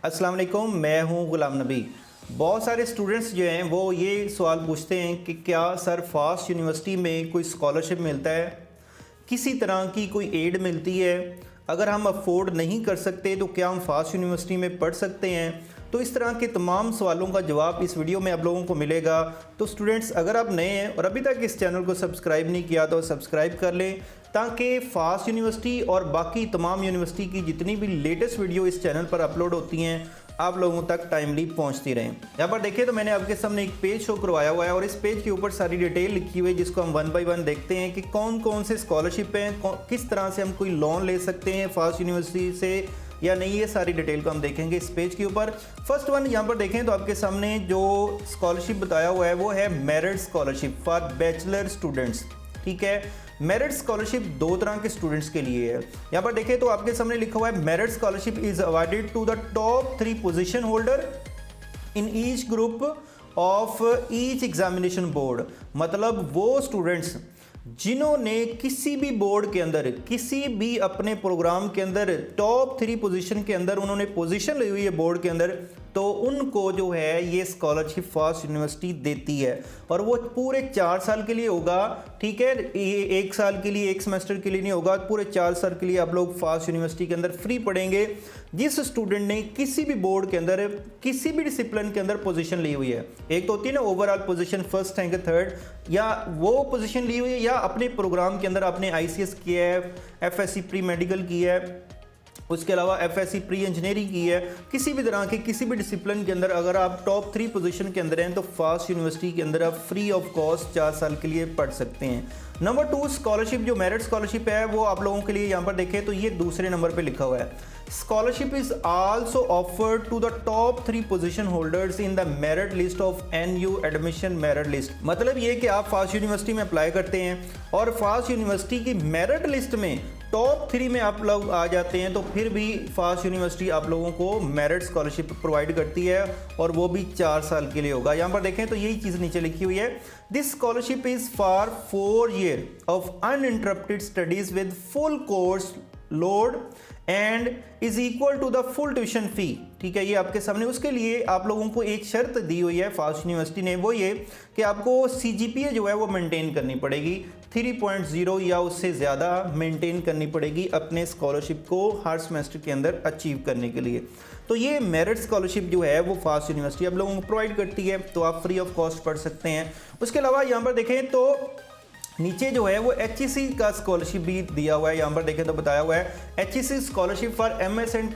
अस्सलाम वालेकुम, मैं हूं गुलाम नबी। बहुत सारे स्टूडेंट्स जो हैं वो ये सवाल पूछते हैं कि क्या सर फास्ट यूनिवर्सिटी में कोई स्कॉलरशिप मिलता है, किसी तरह की कोई एड मिलती है, अगर हम अफोर्ड नहीं कर सकते तो क्या हम फास्ट यूनिवर्सिटी में पढ़ सकते हैं। तो इस तरह के तमाम सवालों का जवाब इस वीडियो में आप लोगों को मिलेगा। तो स्टूडेंट्स, अगर आप नए हैं और अभी तक इस चैनल को सब्सक्राइब नहीं किया तो सब्सक्राइब कर लें, ताकि फास्ट यूनिवर्सिटी और बाकी तमाम यूनिवर्सिटी की जितनी भी लेटेस्ट वीडियो इस चैनल पर अपलोड होती हैं आप लोगों तक टाइमली पहुंचती रहें। यहाँ पर देखिए तो मैंने आपके सामने एक पेज शो करवाया हुआ है और इस पेज के ऊपर सारी डिटेल लिखी हुई है, जिसको हम वन बाय वन देखते हैं कि कौन कौन से स्कॉलरशिप हैं, किस तरह से हम कोई लोन ले सकते हैं फास्ट यूनिवर्सिटी से या नहीं। ये सारी डिटेल को हम देखेंगे इस पेज के ऊपर। फर्स्ट वन यहाँ पर देखें तो आपके सामने जो स्कॉलरशिप बताया हुआ है वो है merit scholarship for bachelor students. ठीक है, मेरिट स्कॉलरशिप दो तरह के स्टूडेंट्स के लिए है। यहाँ पर देखें तो आपके सामने लिखा हुआ है merit scholarship is awarded to the top 3 position holder in each group of each examination board. मतलब वो स्टूडेंट्स जिन्होंने किसी भी बोर्ड के अंदर, किसी भी अपने प्रोग्राम के अंदर टॉप 3 पोजीशन के अंदर उन्होंने पोजीशन ली हुई है बोर्ड के अंदर, तो उनको जो है ये स्कॉलरशिप फास्ट यूनिवर्सिटी देती है। और वो पूरे 4 साल के लिए होगा। ठीक है, ये 1 साल के लिए, 1 सेमेस्टर के लिए नहीं होगा, पूरे 4 साल के लिए आप लोग फास्ट यूनिवर्सिटी के अंदर फ्री पढ़ेंगे। जिस स्टूडेंट ने किसी भी बोर्ड के अंदर, किसी भी डिसिप्लिन के अंदर पोजीशन ली हुई है, एक तो होती है ना overall position, first rank, third, या वो पोजीशन ली हुई है या अपने प्रोग्राम के अंदर आपने ICS किया है, FSC प्री मेडिकल किया है, उसके अलावा FSC प्री इंजीनियरिंग की है, किसी भी तरह के किसी भी डिसिप्लिन के अंदर अगर आप टॉप 3 पोजीशन के अंदर हैं तो फास्ट यूनिवर्सिटी के अंदर आप फ्री ऑफ कॉस्ट 4 साल के लिए पढ़ सकते हैं। नंबर 2 स्कॉलरशिप जो मेरिट स्कॉलरशिप है वो आप लोगों के लिए यहाँ पर देखें तो ये दूसरे नंबर पे लिखा हुआ है, scholarship is also offered to the top 3 position holders in the merit list of NU admission merit list. मतलब ये कि आप फास्ट यूनिवर्सिटी में अप्लाई करते हैं और फास्ट यूनिवर्सिटी की मेरिट लिस्ट में टॉप 3 में आप लोग आ जाते हैं तो फिर भी फास्ट यूनिवर्सिटी आप लोगों को मेरिट स्कॉलरशिप प्रोवाइड करती है और वो भी 4 साल के लिए होगा। यहाँ पर देखें तो यही चीज़ नीचे लिखी हुई है, this scholarship is for 4 years of uninterrupted studies with full course load and is equal to the full tuition fee. ठीक है, ये आपके सामने। उसके लिए आप लोगों को एक शर्त दी हुई है फास्ट यूनिवर्सिटी ने, वो ये कि आपको CGPA जो है वो मेंटेन करनी पड़ेगी, 3.0 या उससे ज़्यादा मेंटेन करनी पड़ेगी अपने स्कॉलरशिप को हर सेमेस्टर के अंदर अचीव करने के लिए। तो ये मेरिट स्कॉलरशिप जो है वो फास्ट यूनिवर्सिटी आप लोगों को प्रोवाइड करती है, तो आप फ्री ऑफ कॉस्ट पढ़ सकते हैं। उसके अलावा यहाँ पर देखें तो नीचे जो है वो HEC का स्कॉलरशिप भी दिया हुआ है। यहाँ पर देखें तो बताया हुआ है HEC scholarship for MS and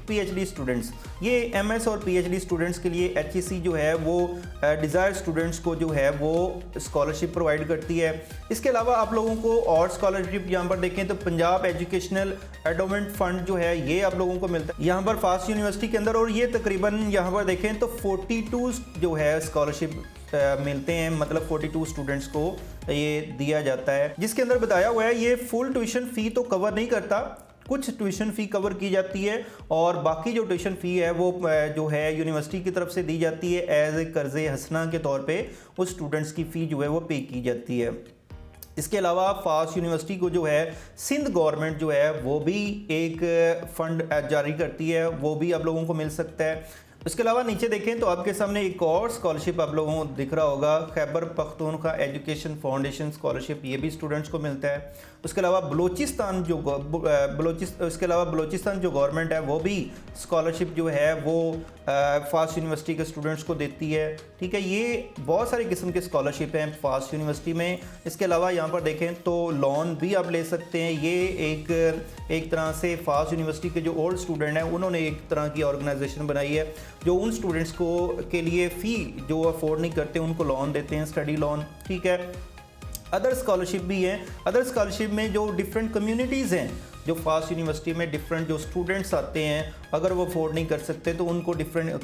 PhD students. ये MS और PhD स्टूडेंट्स के लिए HEC जो है वो डिज़ायर स्टूडेंट्स को जो है वो स्कॉलरशिप प्रोवाइड करती है। इसके अलावा आप लोगों को और स्कॉलरशिप यहाँ पर देखें तो पंजाब एजुकेशनल एंडोमेंट फंड जो है ये आप लोगों को मिलता है यहाँ पर फास्ट यूनिवर्सिटी के अंदर, और ये तकरीबन यहाँ पर देखें तो 42 जो है स्कॉलरशिप मिलते हैं, मतलब 42 स्टूडेंट्स को ये दिया जाता है। जिसके अंदर बताया हुआ है ये फुल ट्यूशन फ़ी तो कवर नहीं करता, कुछ ट्यूशन फ़ी कवर की जाती है और बाकी जो ट्यूशन फ़ी है वो जो है यूनिवर्सिटी की तरफ से दी जाती है एज ए कर्ज़ हसना के तौर पे उस स्टूडेंट्स की फ़ी जो है वो पे की जाती है। इसके अलावा फास्ट यूनिवर्सिटी को जो है सिंध गवर्नमेंट जो है वो भी एक फ़ंड जारी करती है, वो भी आप लोगों को मिल सकता है। उसके अलावा नीचे देखें तो आपके सामने एक और स्कॉलरशिप आप लोगों को दिख रहा होगा, Khyber Pakhtunkhwa education foundation scholarship, ये भी स्टूडेंट्स को मिलता है। उसके अलावा बलूचिस्तान जो गवर्नमेंट है वो भी स्कॉलरशिप जो है वो फास्ट यूनिवर्सिटी के स्टूडेंट्स को देती है। ठीक है, ये बहुत सारे किस्म के स्कॉलरशिप हैं फास्ट यूनिवर्सिटी में। इसके अलावा यहाँ पर देखें तो लोन भी आप ले सकते हैं। ये एक तरह से फास्ट यूनिवर्सिटी के जो ओल्ड स्टूडेंट हैं उन्होंने एक तरह की ऑर्गेनाइजेशन बनाई है जो उन स्टूडेंट्स को के लिए फ़ी जो अफोर्ड नहीं करते उनको लोन देते हैं, स्टडी लोन। ठीक है, अदर स्कॉलरशिप भी हैं। अदर स्कॉलरशिप में जो डिफरेंट कम्युनिटीज़ हैं, जो फास्ट यूनिवर्सिटी में डिफरेंट जो स्टूडेंट्स आते हैं, अगर वो अफोर्ड नहीं कर सकते तो उनको डिफरेंट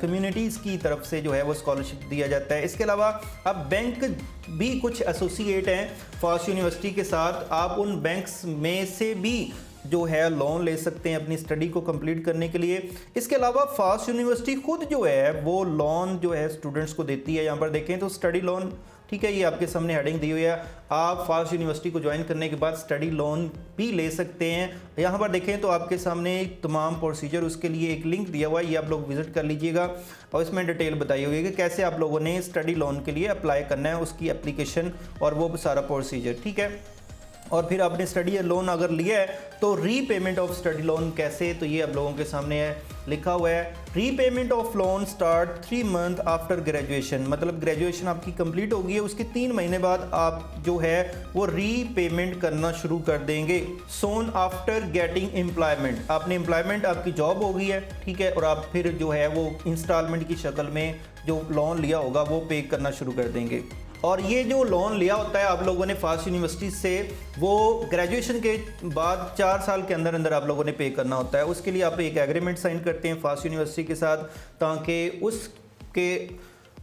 कम्युनिटीज़ की तरफ से जो है वो स्कॉलरशिप दिया जाता है। इसके अलावा अब बैंक भी कुछ एसोसिएट हैं फास्ट यूनिवर्सिटी के साथ, आप उन बैंक्स में से भी जो है लोन ले सकते हैं अपनी स्टडी को कंप्लीट करने के लिए। इसके अलावा फास्ट यूनिवर्सिटी खुद जो है वो लोन जो है स्टूडेंट्स को देती है। यहाँ पर देखें तो स्टडी लोन ठीक है, ये आपके सामने हेडिंग दी हुई है। आप फास्ट यूनिवर्सिटी को ज्वाइन करने के बाद स्टडी लोन भी ले सकते हैं। यहाँ पर देखें तो आपके सामने तमाम प्रोसीजर, उसके लिए एक लिंक दिया हुआ है, ये आप लोग विजिट कर लीजिएगा और इसमें डिटेल बताई हुई है कि कैसे आप लोगों ने स्टडी लोन के लिए अप्लाई करना है, उसकी एप्लीकेशन और वो सारा प्रोसीजर, ठीक है। और फिर आपने स्टडी लोन अगर लिया है तो रीपेमेंट ऑफ स्टडी लोन कैसे, तो ये आप लोगों के सामने है, लिखा हुआ है repayment of loan start 3 month after graduation. मतलब ग्रेजुएशन आपकी कंप्लीट होगी है, उसके 3 महीने बाद आप जो है वो रीपेमेंट करना शुरू कर देंगे। सोन आफ्टर गेटिंग एम्प्लॉयमेंट, आपने एम्प्लॉयमेंट, आपकी जॉब हो गई है, ठीक है, और आप फिर जो है वो इंस्टॉलमेंट की शक्ल में जो लोन लिया होगा वो पे करना शुरू कर देंगे। और ये जो लोन लिया होता है आप लोगों ने फास्ट यूनिवर्सिटी से, वो ग्रेजुएशन के बाद 4 साल के अंदर अंदर आप लोगों ने पे करना होता है। उसके लिए आप एक एग्रीमेंट साइन करते हैं फास्ट यूनिवर्सिटी के साथ, ताकि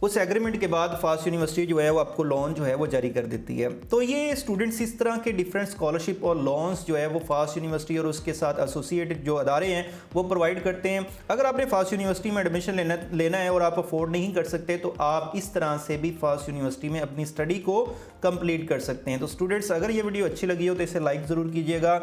उस एग्रीमेंट के बाद फास्ट यूनिवर्सिटी जो है वो आपको लोन जो है वो जारी कर देती है। तो ये स्टूडेंट्स इस तरह के डिफरेंट स्कॉलरशिप और लोन्स जो है वो फास्ट यूनिवर्सिटी और उसके साथ एसोसिएटेड जो अदारे हैं वो प्रोवाइड करते हैं। अगर आपने फास्ट यूनिवर्सिटी में एडमिशन लेना है और आप अफोर्ड नहीं कर सकते तो आप इस तरह से भी फास्ट यूनिवर्सिटी में अपनी स्टडी को कंप्लीट कर सकते हैं। तो स्टूडेंट्स, अगर ये वीडियो अच्छी लगी हो तो इसे लाइक ज़रूर कीजिएगा।